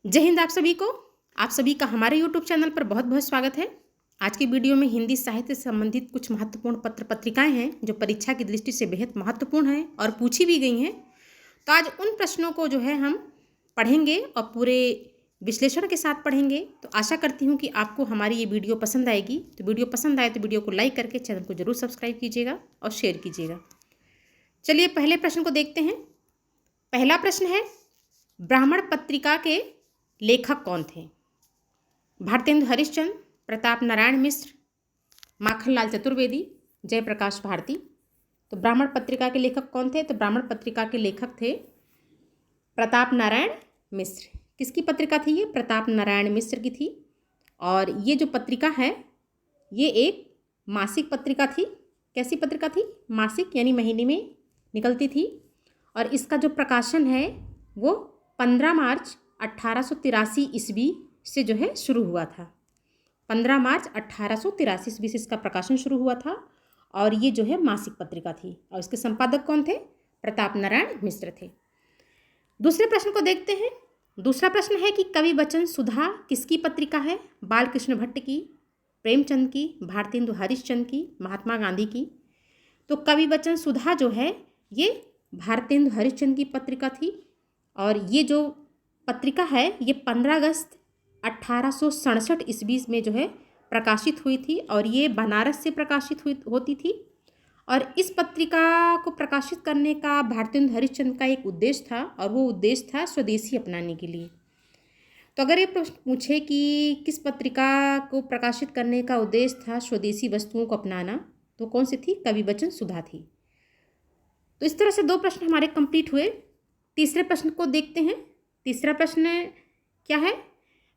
जय हिंद आप सभी का हमारे YouTube चैनल पर बहुत बहुत स्वागत है। आज की वीडियो में हिंदी साहित्य से संबंधित कुछ महत्वपूर्ण पत्र पत्रिकाएं हैं जो परीक्षा की दृष्टि से बेहद महत्वपूर्ण हैं और पूछी भी गई हैं। तो आज उन प्रश्नों को जो है हम पढ़ेंगे और पूरे विश्लेषण के साथ पढ़ेंगे। तो आशा करती हूँ कि आपको हमारी ये वीडियो पसंद आएगी। तो वीडियो पसंद आए तो वीडियो को लाइक करके चैनल को जरूर सब्सक्राइब कीजिएगा और शेयर कीजिएगा। चलिए पहले प्रश्न को देखते हैं। पहला प्रश्न है, ब्राह्मण पत्रिका के लेखक कौन थे? भारतेंदु हरिश्चंद्र, प्रताप नारायण मिश्र, माखनलाल चतुर्वेदी, जयप्रकाश भारती। तो ब्राह्मण पत्रिका के लेखक कौन थे? तो ब्राह्मण पत्रिका के लेखक थे प्रताप नारायण मिश्र। किसकी पत्रिका थी ये? प्रताप नारायण मिश्र की थी। और ये जो पत्रिका है ये एक मासिक पत्रिका थी। कैसी पत्रिका थी? मासिक, यानी महीने में निकलती थी। और इसका जो प्रकाशन है वो 15 मार्च 1883 ईस्वी से जो है शुरू हुआ था। 15 मार्च 1883 ईस्वी से इसका प्रकाशन शुरू हुआ था और ये जो है मासिक पत्रिका थी। और इसके संपादक कौन थे? प्रताप नारायण मिश्र थे। दूसरे प्रश्न को देखते हैं। दूसरा प्रश्न है कि कवि वचन सुधा किसकी पत्रिका है? बालकृष्ण भट्ट की, प्रेमचंद की, भारतेंदु हरिश्चंद्र की, महात्मा गांधी की। तो कवि वचन सुधा जो है ये भारतेंदु हरिश्चंद्र की पत्रिका थी। और ये जो पत्रिका है ये 15 अगस्त 1867 ईस्वी में जो है प्रकाशित हुई थी और ये बनारस से प्रकाशित होती थी। और इस पत्रिका को प्रकाशित करने का भारतेंदु हरिश्चंद्र का एक उद्देश्य था और वो उद्देश्य था स्वदेशी अपनाने के लिए। तो अगर ये प्रश्न पूछे कि किस पत्रिका को प्रकाशित करने का उद्देश्य था स्वदेशी वस्तुओं को अपनाना, तो कौन सी थी? कवि वचन सुधा थी। तो इस तरह से 2 प्रश्न हमारे कंप्लीट हुए। तीसरे प्रश्न को देखते हैं। तीसरा प्रश्न क्या है?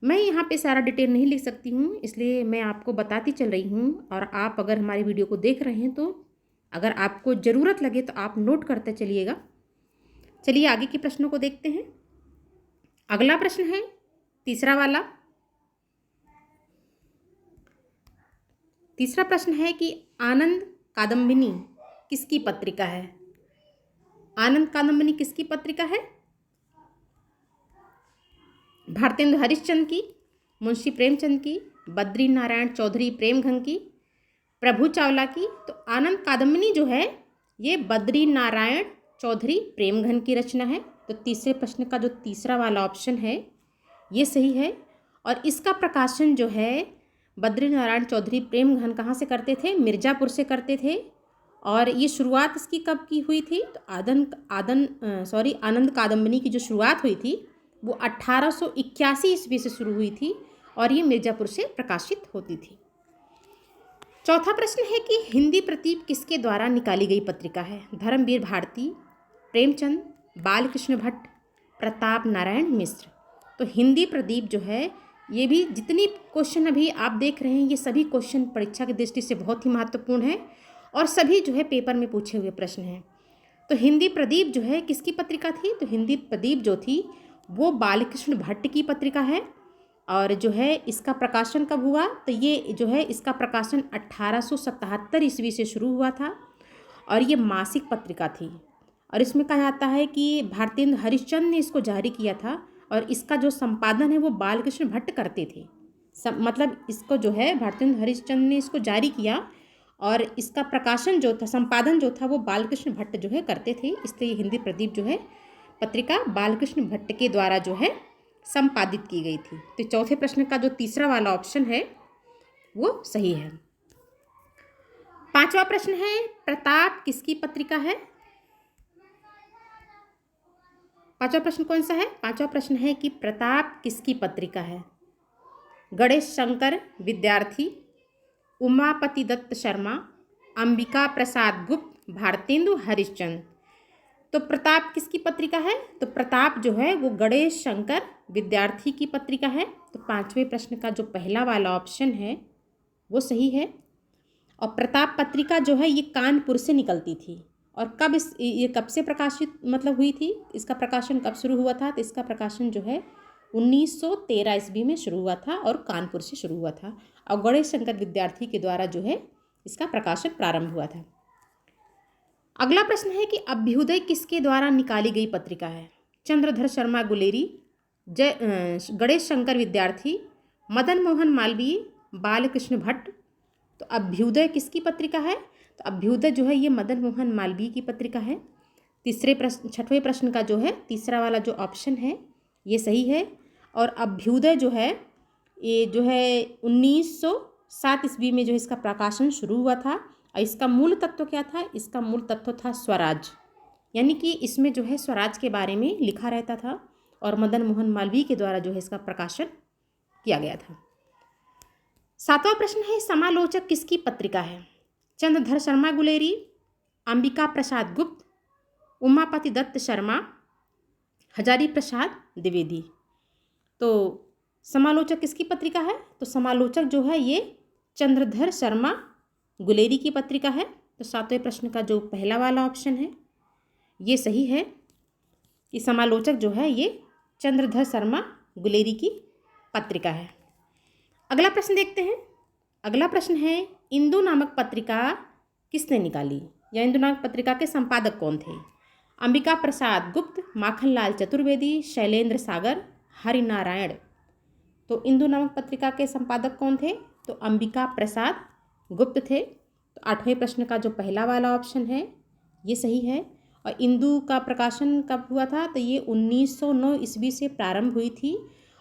मैं यहाँ पे सारा डिटेल नहीं लिख सकती हूँ, इसलिए मैं आपको बताती चल रही हूँ। और आप अगर हमारी वीडियो को देख रहे हैं तो अगर आपको ज़रूरत लगे तो आप नोट करते चलिएगा। चलिए आगे के प्रश्नों को देखते हैं। अगला प्रश्न है तीसरा वाला। तीसरा प्रश्न है कि आनंद कादम्बिनी किसकी पत्रिका है? आनंद कादम्बिनी किसकी पत्रिका है? भारतेंदु हरिश्चंद्र की, मुंशी प्रेमचंद की, बद्री नारायण चौधरी प्रेमघन की, प्रभु चावला की। तो आनंद कादम्बिनी जो है ये बद्री नारायण चौधरी प्रेमघन की रचना है। तो तीसरे प्रश्न का जो तीसरा वाला ऑप्शन है ये सही है। और इसका प्रकाशन जो है बद्री नारायण चौधरी प्रेमघन कहाँ से करते थे? मिर्ज़ापुर से करते थे। और ये शुरुआत इसकी कब की हुई थी? तो आनंद कादम्बिनी की जो शुरुआत हुई थी वो 1881 ईस्वी से शुरू हुई थी और ये मिर्ज़ापुर से प्रकाशित होती थी। चौथा प्रश्न है कि हिंदी प्रदीप किसके द्वारा निकाली गई पत्रिका है? धर्मवीर भारती, प्रेमचंद, बालकृष्ण भट्ट, प्रताप नारायण मिश्र। तो हिंदी प्रदीप जो है ये भी जितनी क्वेश्चन अभी आप देख रहे हैं ये सभी क्वेश्चन परीक्षा की दृष्टि से बहुत ही महत्वपूर्ण है और सभी जो है पेपर में पूछे हुए प्रश्न हैं। तो हिंदी प्रदीप जो है किसकी पत्रिका थी? तो हिंदी प्रदीप जो थी वो बालकृष्ण भट्ट की पत्रिका है। और जो है इसका प्रकाशन कब हुआ? तो ये जो है इसका प्रकाशन 1877 ईस्वी से शुरू हुआ था और ये मासिक पत्रिका थी। और इसमें कहा जाता है कि भारतेंदु हरिश्चंद्र ने इसको जारी किया था और इसका जो संपादन है वो बालकृष्ण भट्ट करते थे। मतलब इसको जो है भारतेंदु हरिश्चंद्र ने इसको जारी किया और इसका प्रकाशन जो था, संपादन जो था वो बालकृष्ण भट्ट जो है करते थे। इसलिए हिंदी प्रदीप जो है पत्रिका बालकृष्ण भट्ट के द्वारा जो है संपादित की गई थी। तो चौथे प्रश्न का जो तीसरा वाला ऑप्शन है वो सही है। पांचवा प्रश्न है, प्रताप किसकी पत्रिका है? पांचवा प्रश्न कौन सा है? पांचवा प्रश्न है कि प्रताप किसकी पत्रिका है? गणेश शंकर विद्यार्थी, उमापति दत्त शर्मा, अंबिका प्रसाद गुप्त, भारतेंदु हरिश्चंद्र। तो प्रताप किसकी पत्रिका है? तो प्रताप जो है वो गणेश शंकर विद्यार्थी की पत्रिका है। तो पांचवें प्रश्न का जो पहला वाला ऑप्शन है वो सही है। और प्रताप पत्रिका जो है ये कानपुर से निकलती थी। और ये कब से प्रकाशित मतलब हुई थी? इसका प्रकाशन कब शुरू हुआ था? तो इसका प्रकाशन जो है 1913 ईस्वी में शुरू हुआ था और कानपुर से शुरू हुआ था और गणेश शंकर विद्यार्थी के द्वारा जो है इसका प्रकाशन प्रारंभ हुआ था। अगला प्रश्न है कि अभ्युदय किसके द्वारा निकाली गई पत्रिका है? चंद्रधर शर्मा गुलेरी, गणेश शंकर विद्यार्थी, मदन मोहन मालवीय, बालकृष्ण भट्ट। तो अभ्युदय किसकी पत्रिका है? तो अभ्युदय जो है ये मदन मोहन मालवीय की पत्रिका है। छठवें प्रश्न का जो है तीसरा वाला जो ऑप्शन है ये सही है। और अभ्युदय जो है ये जो है 1907 ईस्वी में जो है इसका प्रकाशन शुरू हुआ था। और इसका मूल तत्व क्या था? इसका मूल तत्व था स्वराज, यानी कि इसमें जो है स्वराज के बारे में लिखा रहता था और मदन मोहन मालवीय के द्वारा जो है इसका प्रकाशन किया गया था। सातवां प्रश्न है, समालोचक किसकी पत्रिका है? चंद्रधर शर्मा गुलेरी, अंबिका प्रसाद गुप्त, उमापति दत्त शर्मा, हजारी प्रसाद द्विवेदी। तो समालोचक किसकी पत्रिका है? तो समालोचक जो है ये चंद्रधर शर्मा गुलेरी की पत्रिका है। तो सातवें प्रश्न का जो पहला वाला ऑप्शन है ये सही है कि समालोचक जो है ये चंद्रधर शर्मा गुलेरी की पत्रिका है। अगला प्रश्न देखते हैं। अगला प्रश्न है, इंदु नामक पत्रिका किसने निकाली, या इंदु नामक पत्रिका के संपादक कौन थे? अंबिका प्रसाद गुप्त, माखनलाल चतुर्वेदी, शैलेंद्र सागर, हरिनारायण। तो इंदु नामक पत्रिका के संपादक कौन थे? तो अंबिका प्रसाद गुप्त थे। तो आठवें प्रश्न का जो पहला वाला ऑप्शन है ये सही है। और इंदु का प्रकाशन कब हुआ था? तो ये 1909 ईस्वी से प्रारंभ हुई थी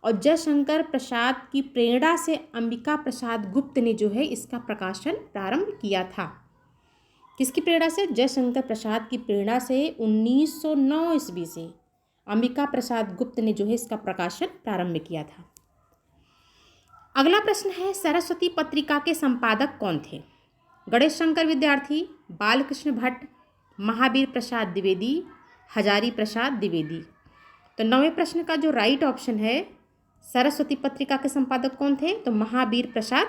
और जयशंकर प्रसाद की प्रेरणा से अंबिका प्रसाद गुप्त ने जो है इसका प्रकाशन प्रारंभ किया था। किसकी प्रेरणा से? जयशंकर प्रसाद की प्रेरणा से 1909 ईस्वी से अंबिका प्रसाद गुप्त ने जो है इसका प्रकाशन प्रारंभ किया था। अगला प्रश्न है, सरस्वती पत्रिका के संपादक कौन थे? गणेश शंकर विद्यार्थी, बालकृष्ण भट्ट, महावीर प्रसाद द्विवेदी, हजारी प्रसाद द्विवेदी। तो नवें प्रश्न का जो राइट ऑप्शन है, सरस्वती पत्रिका के संपादक कौन थे? तो महावीर प्रसाद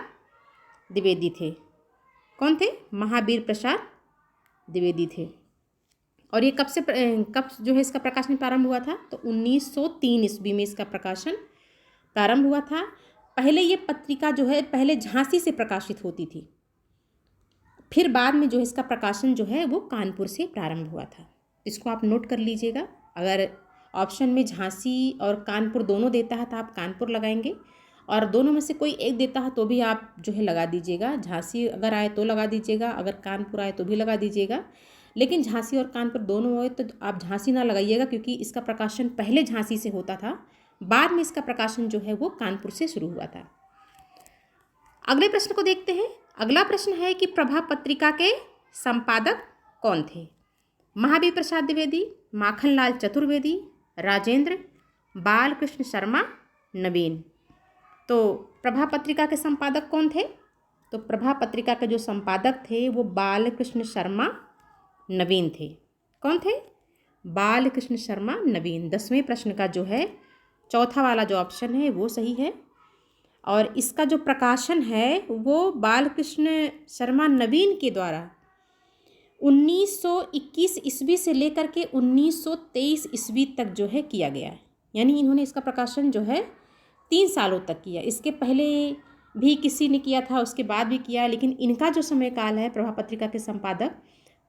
द्विवेदी थे। कौन थे? महावीर प्रसाद द्विवेदी थे। और ये कब जो है इसका प्रकाशन प्रारंभ हुआ था? तो 1903 ईस्वी में इसका प्रकाशन प्रारंभ हुआ था। पहले ये पत्रिका जो है पहले झांसी से प्रकाशित होती थी, फिर बाद में जो है इसका प्रकाशन जो है वो कानपुर से प्रारंभ हुआ था। इसको आप नोट कर लीजिएगा। अगर ऑप्शन में झांसी और कानपुर दोनों देता है तो आप कानपुर लगाएंगे, और दोनों में से कोई एक देता है तो भी आप जो है लगा दीजिएगा। झांसी अगर आए तो लगा दीजिएगा, अगर कानपुर आए तो भी लगा दीजिएगा। लेकिन झांसी और कानपुर दोनों आए तो आप झांसी ना लगाइएगा, क्योंकि इसका प्रकाशन पहले झांसी से होता था, बाद में इसका प्रकाशन जो है वो कानपुर से शुरू हुआ था। अगले प्रश्न को देखते हैं। अगला प्रश्न है कि प्रभा पत्रिका के संपादक कौन थे? महावीर प्रसाद द्विवेदी, माखनलाल चतुर्वेदी, राजेंद्र, बालकृष्ण शर्मा, नवीन। तो प्रभा पत्रिका के संपादक कौन थे? तो प्रभा पत्रिका के जो संपादक थे वो बालकृष्ण शर्मा नवीन थे। कौन थे? बालकृष्ण शर्मा नवीन। 10वें प्रश्न का जो है चौथा वाला जो ऑप्शन है वो सही है। और इसका जो प्रकाशन है वो बालकृष्ण शर्मा नवीन के द्वारा 1921 ईस्वी से लेकर के 1923 ईस्वी तक जो है किया गया है। यानी इन्होंने इसका प्रकाशन जो है 3 सालों तक किया। इसके पहले भी किसी ने किया था, उसके बाद भी किया, लेकिन इनका जो समय काल है प्रभा पत्रिका के संपादक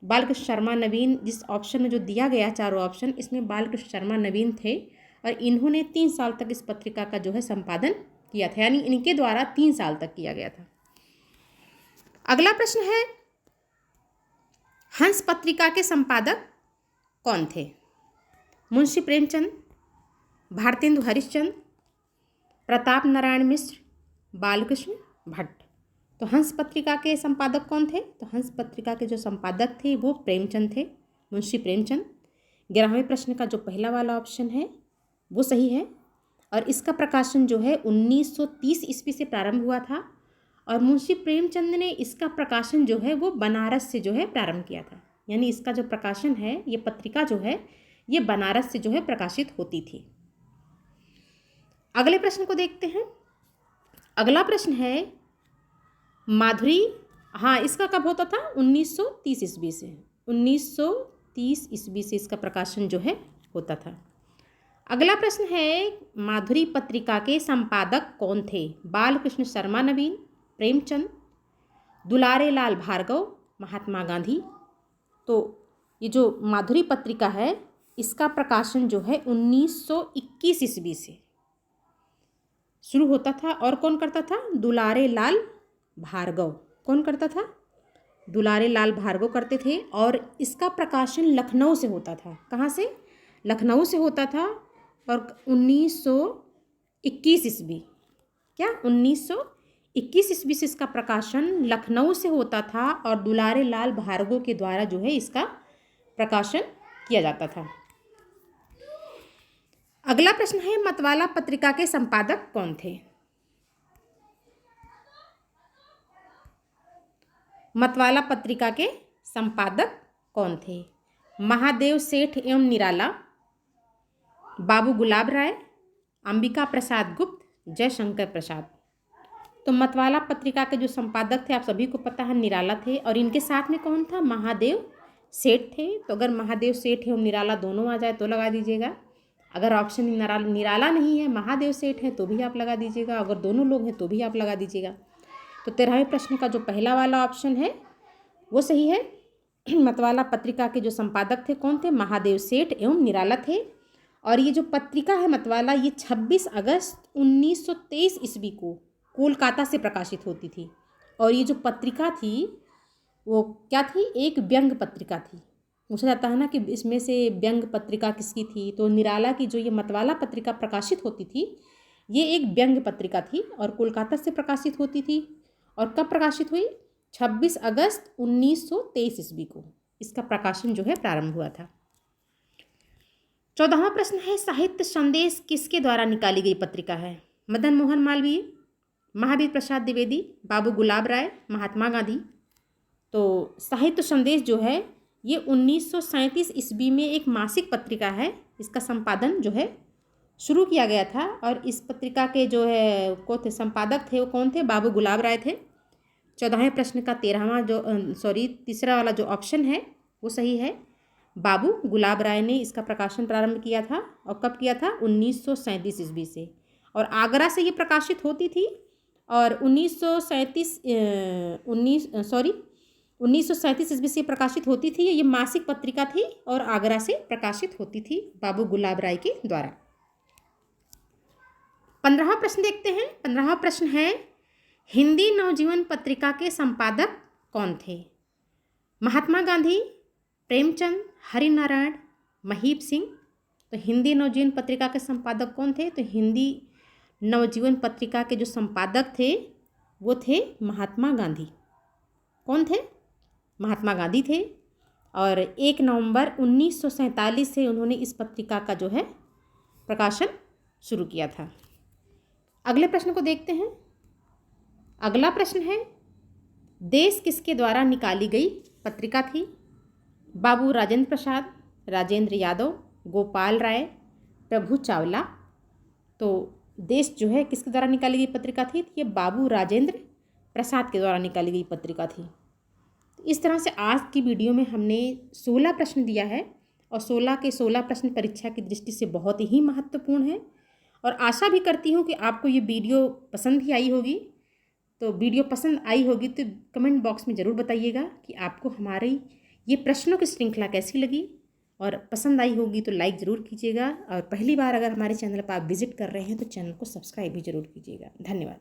बालकृष्ण शर्मा नवीन, जिस ऑप्शन में जो दिया गया चारों ऑप्शन, इसमें बालकृष्ण शर्मा नवीन थे और इन्होंने 3 साल तक इस पत्रिका का जो है संपादन किया था। यानी इनके द्वारा 3 साल तक किया गया था। अगला प्रश्न है, हंस पत्रिका के संपादक कौन थे? मुंशी प्रेमचंद, भारतेंदु हरिश्चंद्र, प्रताप नारायण मिश्र, बालकृष्ण भट्ट। तो हंस पत्रिका के संपादक कौन थे? तो हंस पत्रिका के जो संपादक थे वो प्रेमचंद थे, मुंशी प्रेमचंद। 11वें प्रश्न का जो पहला वाला ऑप्शन है वो सही है। और इसका प्रकाशन जो है 1930 ईस्वी से प्रारंभ हुआ था और मुंशी प्रेमचंद ने इसका प्रकाशन जो है वो बनारस से जो है प्रारंभ किया था। यानी इसका जो प्रकाशन है, ये पत्रिका जो है ये बनारस से जो है प्रकाशित होती थी। अगले प्रश्न को देखते हैं। अगला प्रश्न है, माधुरी, हाँ इसका कब होता था? 1930 ईस्वी से। 1930 ईस्वी से इसका प्रकाशन जो है होता था। अगला प्रश्न है, माधुरी पत्रिका के संपादक कौन थे? बालकृष्ण शर्मा नवीन, प्रेमचंद, दुलारे लाल भार्गव, महात्मा गांधी। तो ये जो माधुरी पत्रिका है इसका प्रकाशन जो है 1921 ईस्वी से शुरू होता था और कौन करता था? दुलारे लाल भार्गव। कौन करता था? दुलारे लाल भार्गव करते थे। और इसका प्रकाशन लखनऊ से होता था। कहाँ से? लखनऊ से होता था। और 1921 ईस्वी, क्या 1921 ईस्वी से इसका प्रकाशन लखनऊ से होता था और दुलारे लाल भार्गव के द्वारा जो है इसका प्रकाशन किया जाता था। अगला प्रश्न है, मतवाला पत्रिका के संपादक कौन थे? मतवाला पत्रिका के संपादक कौन थे? महादेव सेठ एवं निराला, बाबू गुलाब राय, अंबिका प्रसाद गुप्त, जयशंकर प्रसाद। तो मतवाला पत्रिका के जो संपादक थे आप सभी को पता है निराला थे। और इनके साथ में कौन था? महादेव सेठ थे। तो अगर महादेव सेठ एवं निराला दोनों आ जाए तो लगा दीजिएगा। अगर ऑप्शन निराला नहीं है, महादेव सेठ है तो भी आप लगा दीजिएगा। अगर दोनों लोग हैं तो भी आप लगा दीजिएगा। तो 13वें प्रश्न का जो पहला वाला ऑप्शन है वो सही है। मतवाला पत्रिका के जो संपादक थे कौन थे? महादेव सेठ एवं निराला थे। और ये जो पत्रिका है मतवाला, ये 26 अगस्त 1923 ईस्वी को कोलकाता से प्रकाशित होती थी। और ये जो पत्रिका थी वो क्या थी? एक व्यंग पत्रिका थी। पूछा जाता है ना कि इसमें से व्यंग पत्रिका किसकी थी? तो निराला की जो ये मतवाला पत्रिका प्रकाशित होती थी ये एक व्यंग पत्रिका थी और कोलकाता से प्रकाशित होती थी। और कब प्रकाशित हुई? 26 अगस्त 1923 ईस्वी को इसका प्रकाशन जो है प्रारंभ हुआ था। 14वां प्रश्न है, साहित्य संदेश किसके द्वारा निकाली गई पत्रिका है? मदन मोहन मालवीय, महावीर प्रसाद द्विवेदी, बाबू गुलाब राय, महात्मा गांधी। तो साहित्य संदेश जो है ये 1937 ईस्वी में एक मासिक पत्रिका है। इसका संपादन जो है शुरू किया गया था। और इस पत्रिका के जो है संपादक थे वो कौन थे? बाबू गुलाब राय थे। 14वें प्रश्न का तीसरा वाला जो ऑप्शन है वो सही है। बाबू गुलाब राय ने इसका प्रकाशन प्रारंभ किया था। और कब किया था? 1937 ईस्वी से। और आगरा से ये प्रकाशित होती थी। और 1937 ईस्वी से प्रकाशित होती थी। ये मासिक पत्रिका थी और आगरा से प्रकाशित होती थी बाबू गुलाब राय के द्वारा। 15वां प्रश्न देखते हैं। 15वां प्रश्न है, हिंदी नवजीवन पत्रिका के संपादक कौन थे? महात्मा गांधी, प्रेमचंद, हरिनारायण, महीप सिंह। तो हिंदी नवजीवन पत्रिका के संपादक कौन थे? तो हिंदी नवजीवन पत्रिका के जो संपादक थे वो थे महात्मा गांधी। कौन थे? महात्मा गांधी थे। और 1 नवंबर 1947 से उन्होंने इस पत्रिका का जो है प्रकाशन शुरू किया था। अगले प्रश्न को देखते हैं। अगला प्रश्न है, देश किसके द्वारा निकाली गई पत्रिका थी? बाबू राजेंद्र प्रसाद, राजेंद्र यादव, गोपाल राय, प्रभु चावला। तो देश जो है किसके द्वारा निकाली गई पत्रिका थी? ये बाबू राजेंद्र प्रसाद के द्वारा निकाली गई पत्रिका थी। इस तरह से आज की वीडियो में हमने 16 प्रश्न दिया है। और 16 के 16 प्रश्न परीक्षा की दृष्टि से बहुत ही महत्वपूर्ण है। और आशा भी करती हूँ कि आपको ये वीडियो पसंद भी आई होगी। तो वीडियो पसंद आई होगी तो कमेंट बॉक्स में ज़रूर बताइएगा कि आपको हमारी ये प्रश्नों की श्रृंखला कैसी लगी। और पसंद आई होगी तो लाइक ज़रूर कीजिएगा। और पहली बार अगर हमारे चैनल पर आप विजिट कर रहे हैं तो चैनल को सब्सक्राइब भी ज़रूर कीजिएगा। धन्यवाद।